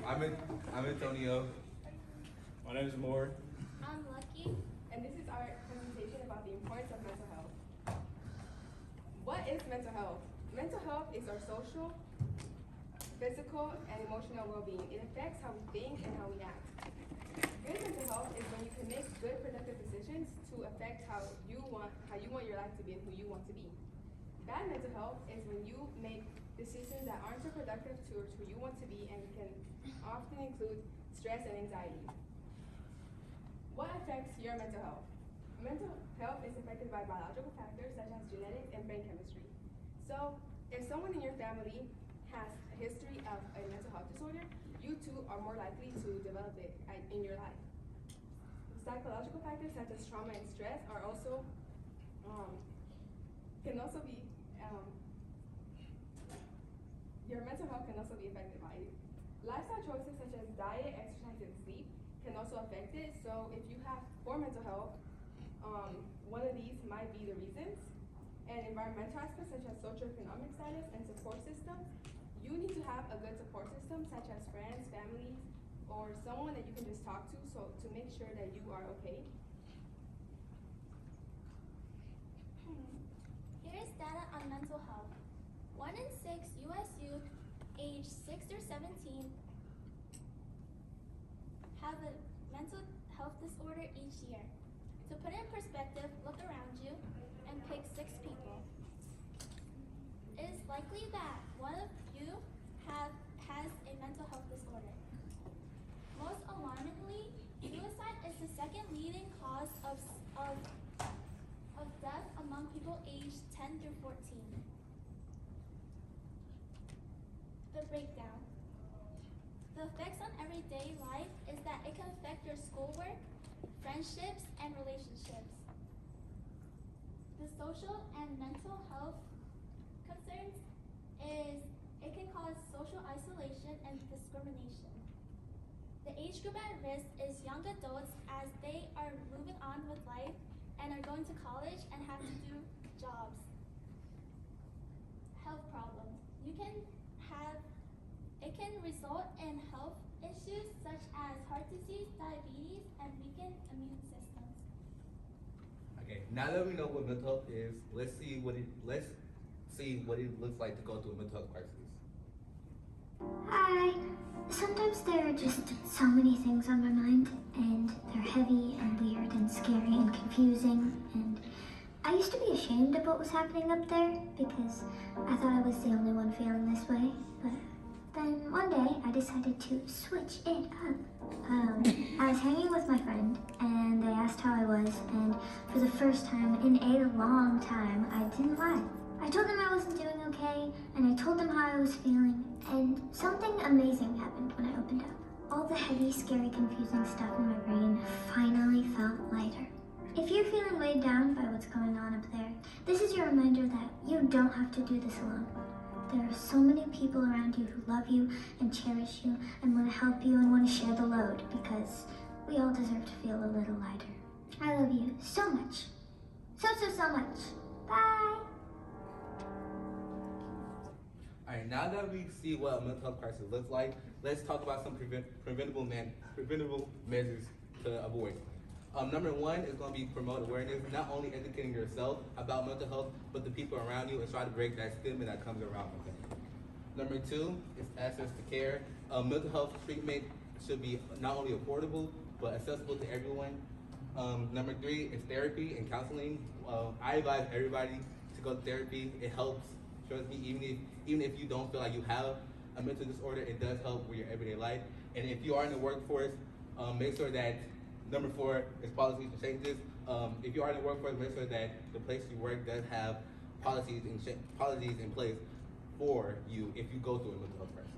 I'm Antonio. My name is Moore. I'm Lucky. And this is our presentation about the importance of mental health. What is mental health? Mental health is our social, physical, and emotional well-being. It affects how we think and how we act. Good mental health is when you can make good, productive decisions to affect how you want your life to be and who you want to be. Bad mental health is when you make decisions that aren't so productive towards who you want to be and can often include stress and anxiety. What affects your mental health? Mental health is affected by biological factors such as genetics and brain chemistry. So, if someone in your family has a history of a mental health disorder, you too are more likely to develop it in your life. Psychological factors such as trauma and stress are also your mental health can also be affected by it. Lifestyle choices such as diet, exercise, and sleep can also affect it. So if you have poor mental health, one of these might be the reasons. And environmental aspects such as socioeconomic status and support systems. You need to have a good support system such as friends, family, or someone that you can just talk to to make sure that you are okay. Here is data on mental health. 1 in 6 U.S. youth aged 6 or 17 have a mental health disorder each year. To put it in perspective, look around you and pick 6 people. It is likely that one of you has a mental health disorder. Most alarmingly, suicide is the second leading cause of death among people aged 10 through 14. The breakdown. The effects on everyday life is that it can affect your schoolwork, friendships, and relationships. The social and mental health concerns is it can cause social isolation and discrimination. The age group at risk is young adults as they are moving on with life and are going to college and have to do jobs. Health problems. It can result in health issues such as heart disease, diabetes, and weakened immune systems. Okay, now that we know what mental health is, let's see what it looks like to go through a mental health crisis. Hi. Sometimes there are just so many things on my mind, and they're heavy and weird and scary and confusing, and I used to be ashamed of what was happening up there because I thought I was the only one feeling this way, but then one day I decided to switch it up. I was hanging with my friend and they asked how I was, and for the first time in a long time, I didn't lie. I told them I wasn't doing okay, and I told them how I was feeling, and something amazing happened when I opened up. All the heavy, scary, confusing stuff in my brain finally felt lighter. If you're feeling weighed down by what's going on up there, this is your reminder that you don't have to do this alone. There are so many people around you who love you and cherish you and want to help you and want to share the load because we all deserve to feel a little lighter. I love you so much. So much. Bye. Alright, now that we see what a mental health crisis looks like, let's talk about some preventable measures to avoid. Number 1 is going to be promote awareness, not only educating yourself about mental health, but the people around you, and try to break that stigma that comes around mental health. Number 2 is access to care. Mental health treatment should be not only affordable, but accessible to everyone. Number 3 is therapy and counseling. I advise everybody to go to therapy. It helps. Trust me, even if you don't feel like you have a mental disorder, it does help with your everyday life. And if you are in the workforce, make sure that number 4 is policies and changes. If you are in the workforce, make sure that the place you work does have policies in place for you if you go through a mental health crisis.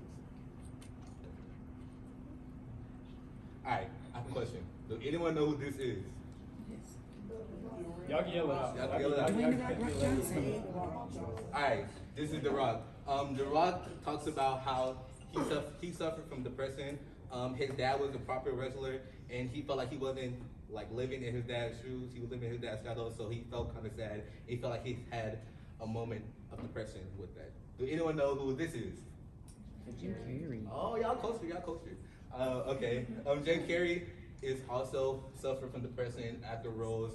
Alright, I have a question. Does anyone know who this is? Y'all can yell it out. Y'all can yell it out. Alright, this is The Rock. The Rock talks about how he suffered from depression. His dad was a proper wrestler, and he felt like he wasn't living in his dad's shoes. He was living in his dad's shadows, so he felt kind of sad. He felt like he had a moment of depression with that. Do anyone know who this is? Jim Carrey. Oh, y'all closer. Okay. Jim Carrey is also suffered from depression after roles.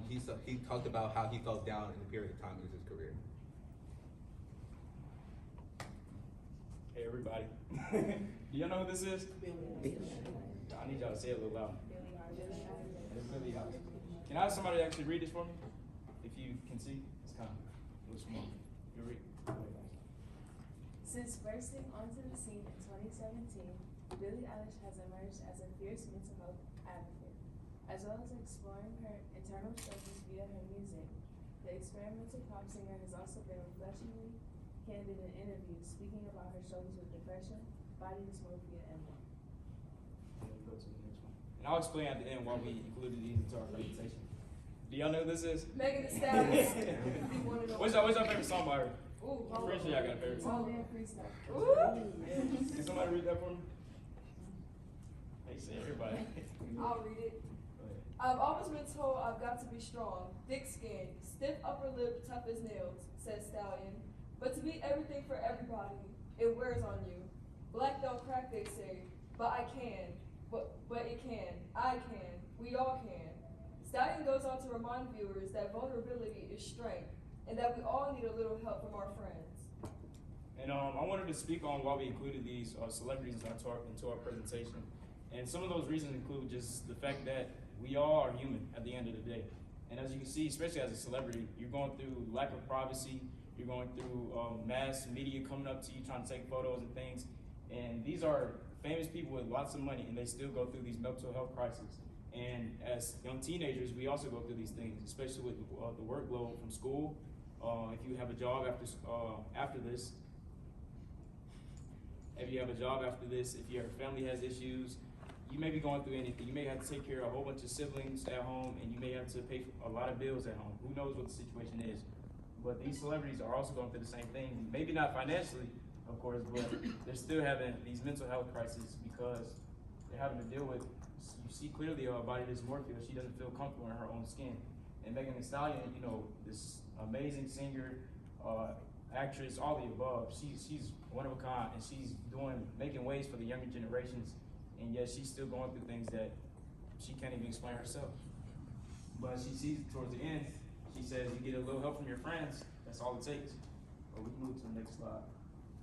He talked about how he felt down in a period of time in his career. Hey everybody. Do y'all know who this is? I need y'all to say it a little loud. It's Billy Eilish. Can I have somebody actually read this for me? If you can see, it's kind of a little small. You read. Since bursting onto the scene in 2017, Billie Eilish has emerged as a fierce mental health advocate, as well as exploring her internal struggles via her music. The experimental pop singer has also been refreshingly candid in interviews, speaking about her struggles with depression, body dysmorphia, and more. Go to the next one. And I'll explain at the end why we included these into our presentation. Do y'all know who this is? Megan Thee Stallion. What's your favorite song by her? Ooh, I'm pretty sure y'all got a favorite song. All day freestyle. Ooh. Can somebody read that for me? Hey, say everybody. I'll read it. Go ahead. I've always been told I've got to be strong, thick-skinned, stiff upper lip, tough as nails, says Stallion. But to be everything for everybody, it wears on you. Black don't crack, they say, but I can. But it can. I can. We all can. Stallion goes on to remind viewers that vulnerability is strength, and that we all need a little help from our friends. And I wanted to speak on why we included these celebrities into our presentation. And some of those reasons include just the fact that we all are human at the end of the day. And as you can see, especially as a celebrity, you're going through lack of privacy, you're going through mass media coming up to you trying to take photos and things. And these are famous people with lots of money, and they still go through these mental health crises. And as young teenagers, we also go through these things, especially with the workload from school. If you have a job after this, if your family has issues, you may be going through anything. You may have to take care of a whole bunch of siblings at home, and you may have to pay for a lot of bills at home. Who knows what the situation is? But these celebrities are also going through the same thing. Maybe not financially, of course, but they're still having these mental health crises because they're having to deal with, you see clearly body dysmorphia. She doesn't feel comfortable in her own skin. And Megan Thee Stallion, you know, this amazing singer, actress, all the above. She's one of a kind, and she's making waves for the younger generations, and yet she's still going through things that she can't even explain herself. But she sees towards the end, she says, you get a little help from your friends, that's all it takes. But we can move to the next slide.